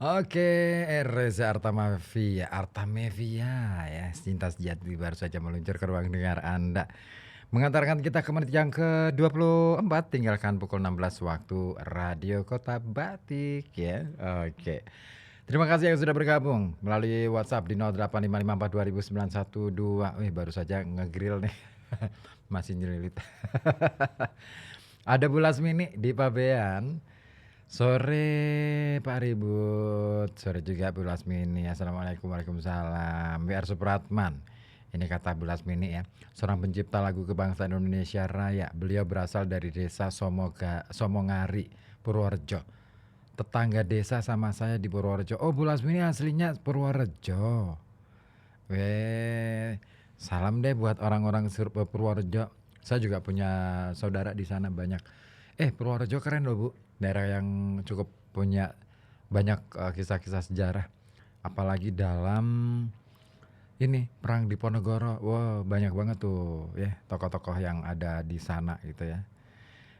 Oke, Reza Artamevia ya, cinta sejati baru saja meluncur ke ruang dengar Anda. Mengantarkan kita ke menit yang ke-24, tinggalkan pukul 16 waktu Radio Kota Batik ya. Oke. Terima kasih yang sudah bergabung melalui WhatsApp di 0855420912. Wih, baru saja ngegrill nih. Masih nyelilit. Ada Bulas Mini di Pabean. Sore Pak Ribut, sore juga Bu Lasmini. Assalamualaikum, waalaikumsalam. WR Supratman, ini kata Bu Lasmini ya, seorang pencipta lagu kebangsaan Indonesia Raya. Beliau berasal dari desa Somongari, Purworejo. Tetangga desa sama saya di Purworejo. Oh, Bu Lasmini aslinya Purworejo. Weh, salam deh buat orang-orang Purworejo. Saya juga punya saudara di sana banyak. Purworejo keren loh Bu, daerah yang cukup punya banyak kisah-kisah sejarah. Apalagi dalam ini perang di Ponegoro, wow banyak banget tuh ya tokoh-tokoh yang ada di sana gitu ya.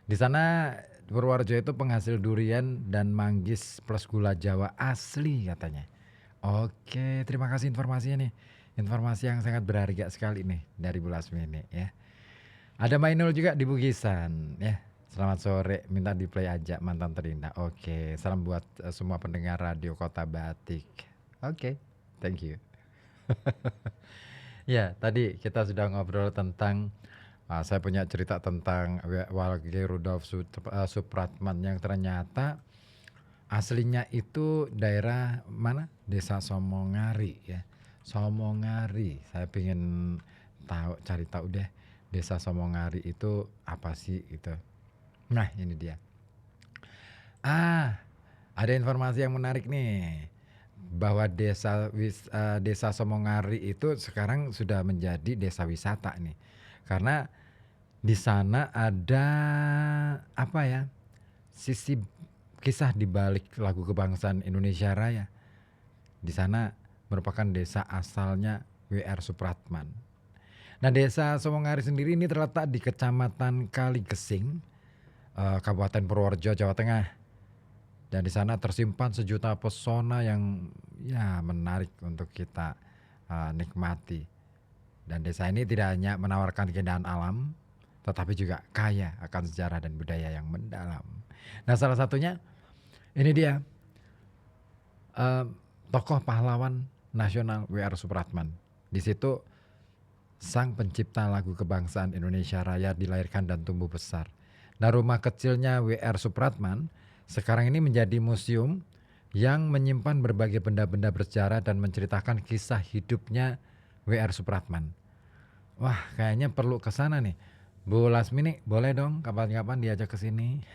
Di sana Purworejo itu penghasil durian dan manggis plus gula Jawa asli katanya. Oke, terima kasih informasinya nih. Informasi yang sangat berharga sekali nih dari Bu Lasmi ini ya. Ada Mainul juga di Bugisan ya. Selamat sore, minta di play aja mantan terindah. Oke, salam buat semua pendengar Radio Kota Batik. Oke, thank you. Ya, tadi kita sudah ngobrol tentang saya punya cerita tentang Walge Rudolf Supratman yang ternyata aslinya itu daerah mana? Desa Somongari ya. Somongari. Saya pengen cari tahu deh Desa Somongari itu apa sih gitu. Nah, ini dia. Ada informasi yang menarik nih. Bahwa desa Somongari itu sekarang sudah menjadi desa wisata nih. Karena di sana ada apa ya? Sisi kisah di balik lagu kebangsaan Indonesia Raya. Di sana merupakan desa asalnya WR Supratman. Nah, desa Somongari sendiri ini terletak di Kecamatan Kaligesing, Kabupaten Purworejo, Jawa Tengah. Dan di sana tersimpan sejuta pesona yang ya menarik untuk kita nikmati. Dan desa ini tidak hanya menawarkan keindahan alam, tetapi juga kaya akan sejarah dan budaya yang mendalam. Nah, salah satunya ini dia tokoh pahlawan nasional WR Supratman. Di situ sang pencipta lagu kebangsaan Indonesia Raya dilahirkan dan tumbuh besar. Nah, rumah kecilnya WR Supratman sekarang ini menjadi museum yang menyimpan berbagai benda-benda bersejarah dan menceritakan kisah hidupnya WR Supratman. Wah, kayaknya perlu ke sana nih. Bu Lasmini, boleh dong kapan-kapan diajak ke sini.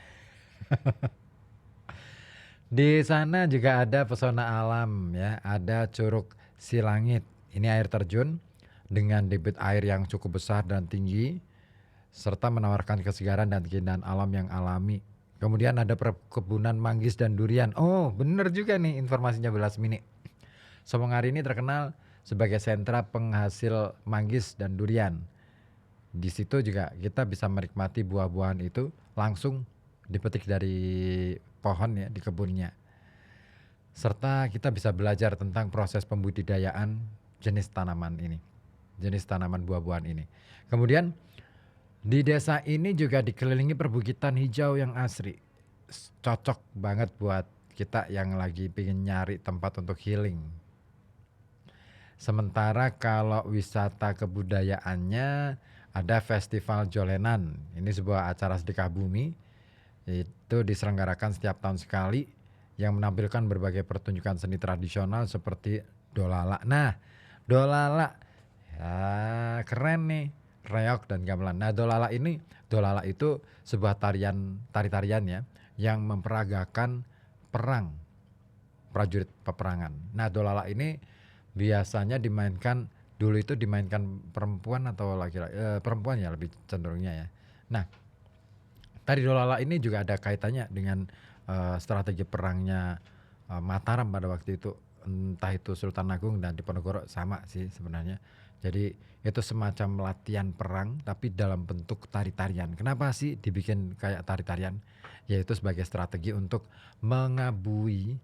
Di sana juga ada pesona alam ya, ada Curug Silangit. Ini air terjun dengan debit air yang cukup besar dan tinggi serta menawarkan kesegaran dan keindahan alam yang alami. Kemudian ada perkebunan manggis dan durian. Oh, bener juga nih informasinya Bu Lasmini. Somongari ini terkenal sebagai sentra penghasil manggis dan durian. Di situ juga kita bisa menikmati buah-buahan itu langsung dipetik dari pohon ya di kebunnya. Serta kita bisa belajar tentang proses pembudidayaan jenis tanaman ini. Jenis tanaman buah-buahan ini. Kemudian di desa ini juga dikelilingi perbukitan hijau yang asri. Cocok banget buat kita yang lagi pengen nyari tempat untuk healing. Sementara kalau wisata kebudayaannya ada Festival Jolenan. Ini sebuah acara sedekah bumi. Itu diselenggarakan setiap tahun sekali yang menampilkan berbagai pertunjukan seni tradisional seperti dolala. Nah, dolala ya keren nih. Reok dan gamelan. Nah, dolala itu sebuah tari-tarian ya yang memperagakan perang, prajurit peperangan. Nah, dolala ini biasanya dimainkan dulu itu dimainkan perempuan atau laki-laki, perempuan ya lebih cenderungnya ya. Nah, tari dolala ini juga ada kaitannya dengan strategi perangnya Mataram pada waktu itu. Entah itu Sultan Agung dan Diponegoro sama sih sebenarnya. Jadi itu semacam latihan perang tapi dalam bentuk tari-tarian. Kenapa sih dibikin kayak tari-tarian? Yaitu sebagai strategi untuk mengabui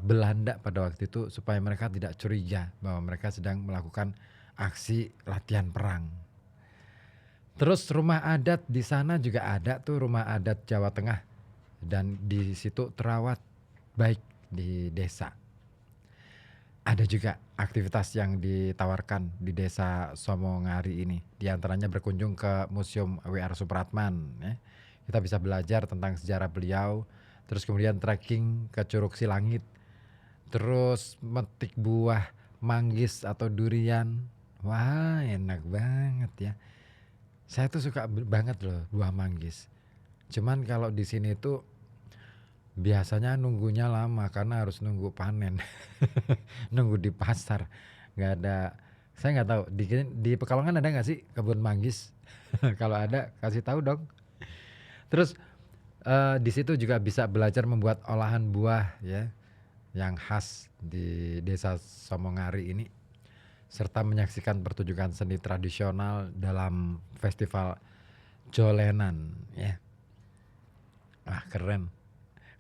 Belanda pada waktu itu supaya mereka tidak curiga bahwa mereka sedang melakukan aksi latihan perang. Terus rumah adat di sana juga ada tuh, rumah adat Jawa Tengah, dan di situ terawat baik di desa. Ada juga aktivitas yang ditawarkan di desa Somongari ini. Di antaranya berkunjung ke Museum W.R. Supratman, ya. Kita bisa belajar tentang sejarah beliau, terus kemudian trekking ke Curug Silangit, terus metik buah manggis atau durian. Wah, enak banget ya. Saya tuh suka banget loh buah manggis. Cuman kalau di sini tuh biasanya nunggunya lama karena harus nunggu panen. Nunggu di pasar. Nggak ada, saya nggak tahu di Pekalongan ada nggak sih kebun manggis? Kalau ada kasih tahu dong. Terus di situ juga bisa belajar membuat olahan buah ya yang khas di desa Somongari ini, serta menyaksikan pertunjukan seni tradisional dalam festival Jolenan ya. Wah, keren.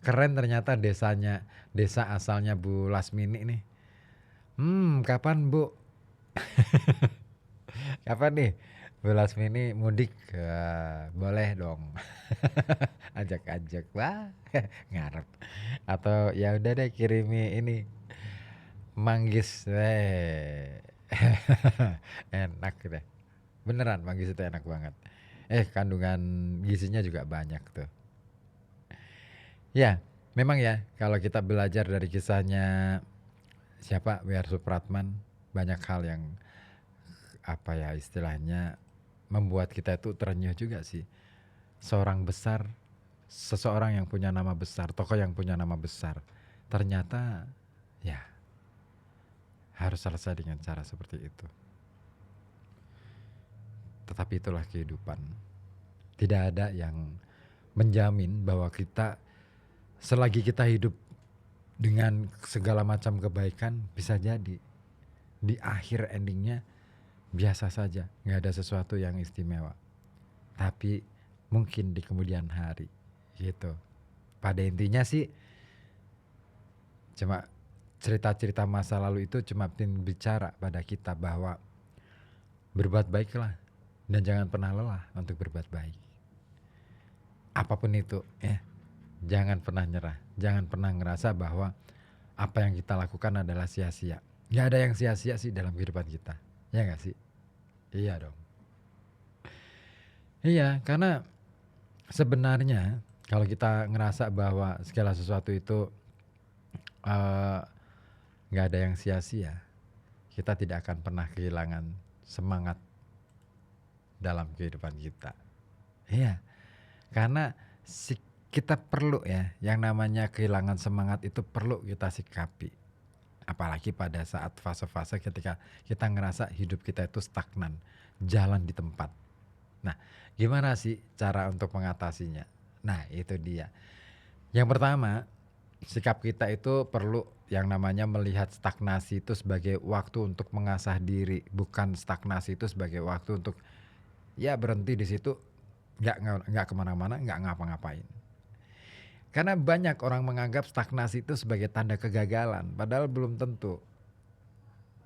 Keren ternyata desa asalnya Bu Lasmini nih. Kapan Bu? Kapan nih Bu Lasmini mudik? Boleh dong. Ajak-ajak. Wah, ngarep. Atau ya udah deh kirimi ini manggis. Enak deh. Beneran manggis itu enak banget. Kandungan gizinya juga banyak tuh. Ya, memang ya kalau kita belajar dari kisahnya siapa W.R. Supratman, banyak hal yang apa ya istilahnya membuat kita itu terenyuh juga sih. Seseorang yang punya nama besar, tokoh yang punya nama besar, ternyata ya harus selesai dengan cara seperti itu. Tetapi itulah kehidupan. Tidak ada yang menjamin bahwa kita selagi kita hidup dengan segala macam kebaikan, bisa jadi di akhir endingnya biasa saja, nggak ada sesuatu yang istimewa. Tapi mungkin di kemudian hari gitu. Pada intinya sih cuma cerita-cerita masa lalu itu cuma bicara pada kita bahwa berbuat baiklah dan jangan pernah lelah untuk berbuat baik. Apapun itu ya, jangan pernah nyerah, jangan pernah ngerasa bahwa apa yang kita lakukan adalah sia-sia. Gak ada yang sia-sia sih dalam kehidupan kita, ya gak sih? Iya dong. Iya, karena sebenarnya kalau kita ngerasa bahwa segala sesuatu itu gak ada yang sia-sia, kita tidak akan pernah kehilangan semangat dalam kehidupan kita. Iya, karena kita perlu ya, yang namanya kehilangan semangat itu perlu kita sikapi. Apalagi pada saat fase-fase ketika kita ngerasa hidup kita itu stagnan, jalan di tempat. Nah, gimana sih cara untuk mengatasinya? Nah, itu dia. Yang pertama, sikap kita itu perlu yang namanya melihat stagnasi itu sebagai waktu untuk mengasah diri, bukan stagnasi itu sebagai waktu untuk ya berhenti di situ, nggak kemana-mana, nggak ngapa-ngapain. Karena banyak orang menganggap stagnasi itu sebagai tanda kegagalan, padahal belum tentu.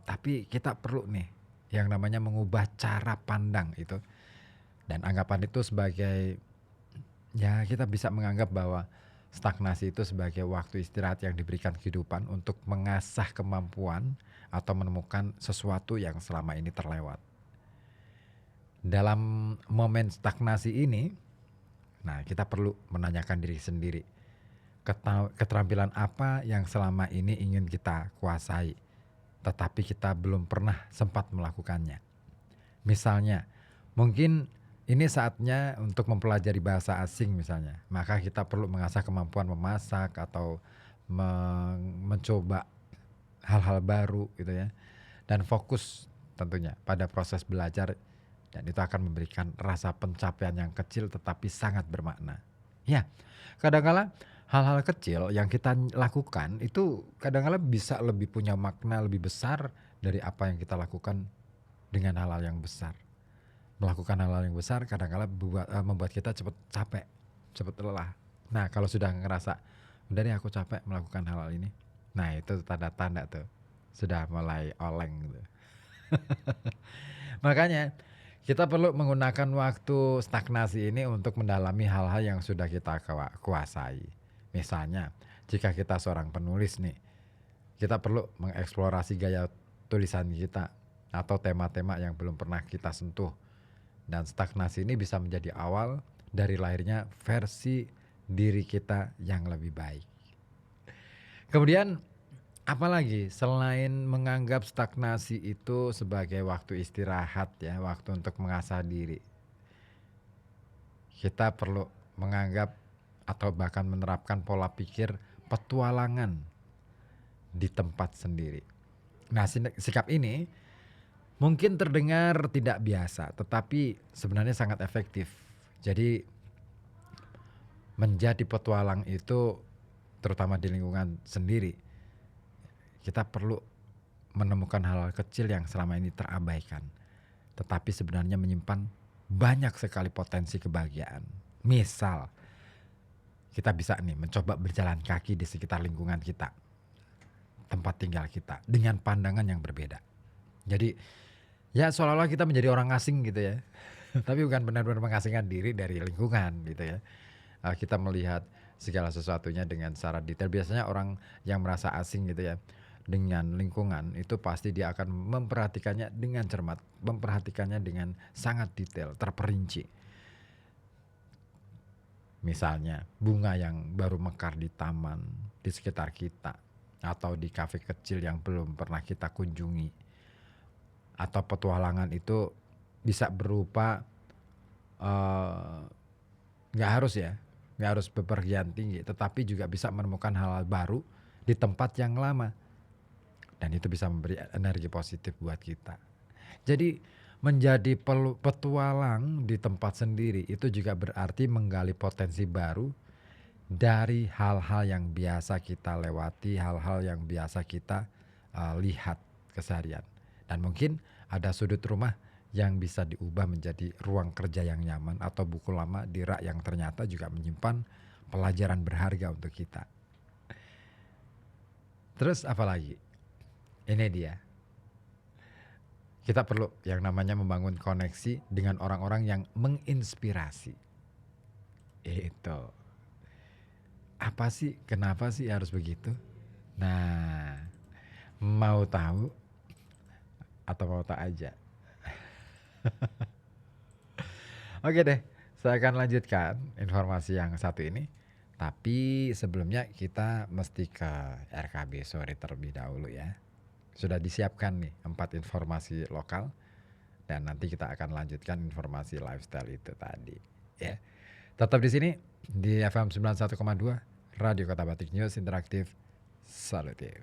Tapi kita perlu nih yang namanya mengubah cara pandang itu. Dan anggapan itu sebagai, ya kita bisa menganggap bahwa stagnasi itu sebagai waktu istirahat yang diberikan kehidupan untuk mengasah kemampuan atau menemukan sesuatu yang selama ini terlewat. Dalam momen stagnasi ini, nah kita perlu menanyakan diri sendiri. Keterampilan apa yang selama ini ingin kita kuasai, tetapi kita belum pernah sempat melakukannya. Misalnya, mungkin ini saatnya untuk mempelajari bahasa asing misalnya. Maka kita perlu mengasah kemampuan memasak atau mencoba hal-hal baru gitu ya. Dan fokus tentunya pada proses belajar, dan itu akan memberikan rasa pencapaian yang kecil tetapi sangat bermakna. Ya, kadang-kala hal-hal kecil yang kita lakukan itu kadang-kala bisa lebih punya makna lebih besar dari apa yang kita lakukan dengan hal-hal yang besar. Melakukan hal-hal yang besar kadang-kala membuat kita cepat capek, cepat lelah. Nah, kalau sudah ngerasa, udah deh aku capek melakukan hal-hal ini, Nah itu tanda-tanda tuh, sudah mulai oleng gitu. Makanya kita perlu menggunakan waktu stagnasi ini untuk mendalami hal-hal yang sudah kita kuasai. Misalnya, jika kita seorang penulis nih, kita perlu mengeksplorasi gaya tulisan kita atau tema-tema yang belum pernah kita sentuh. Dan stagnasi ini bisa menjadi awal dari lahirnya versi diri kita yang lebih baik. Kemudian apalagi selain menganggap stagnasi itu sebagai waktu istirahat ya, waktu untuk mengasah diri. Kita perlu menganggap atau bahkan menerapkan pola pikir petualangan di tempat sendiri. Nah, sikap ini mungkin terdengar tidak biasa, tetapi sebenarnya sangat efektif. Jadi menjadi petualang itu terutama di lingkungan sendiri, kita perlu menemukan hal-hal kecil yang selama ini terabaikan, tetapi sebenarnya menyimpan banyak sekali potensi kebahagiaan. Misal, kita bisa nih mencoba berjalan kaki di sekitar lingkungan kita, tempat tinggal kita, dengan pandangan yang berbeda. Jadi, ya seolah-olah kita menjadi orang asing gitu ya. Tapi bukan benar-benar mengasingkan diri dari lingkungan gitu ya. Kita melihat segala sesuatunya dengan secara detail. Biasanya orang yang merasa asing gitu ya dengan lingkungan itu pasti dia akan memperhatikannya dengan cermat, memperhatikannya dengan sangat detail, terperinci. Misalnya bunga yang baru mekar di taman di sekitar kita, atau di kafe kecil yang belum pernah kita kunjungi, atau petualangan itu bisa berupa nggak harus ya, nggak harus bepergian tinggi, tetapi juga bisa menemukan hal-hal baru di tempat yang lama, dan itu bisa memberi energi positif buat kita. Jadi menjadi petualang di tempat sendiri itu juga berarti menggali potensi baru dari hal-hal yang biasa kita lewati, hal-hal yang biasa kita lihat keseharian. Dan mungkin ada sudut rumah yang bisa diubah menjadi ruang kerja yang nyaman, atau buku lama di rak yang ternyata juga menyimpan pelajaran berharga untuk kita. Terus apa lagi? Ini dia. Kita perlu yang namanya membangun koneksi dengan orang-orang yang menginspirasi. Itu. Apa sih? Kenapa sih harus begitu? Nah, mau tahu atau mau tak aja? Oke deh, saya akan lanjutkan informasi yang satu ini. Tapi sebelumnya kita mesti ke RKB sore terlebih dahulu ya. Sudah disiapkan nih 4 informasi lokal, dan nanti kita akan lanjutkan informasi lifestyle itu tadi ya. Tetap di sini di FM 91,2 Radio Kota Batik News Interaktif Solutif.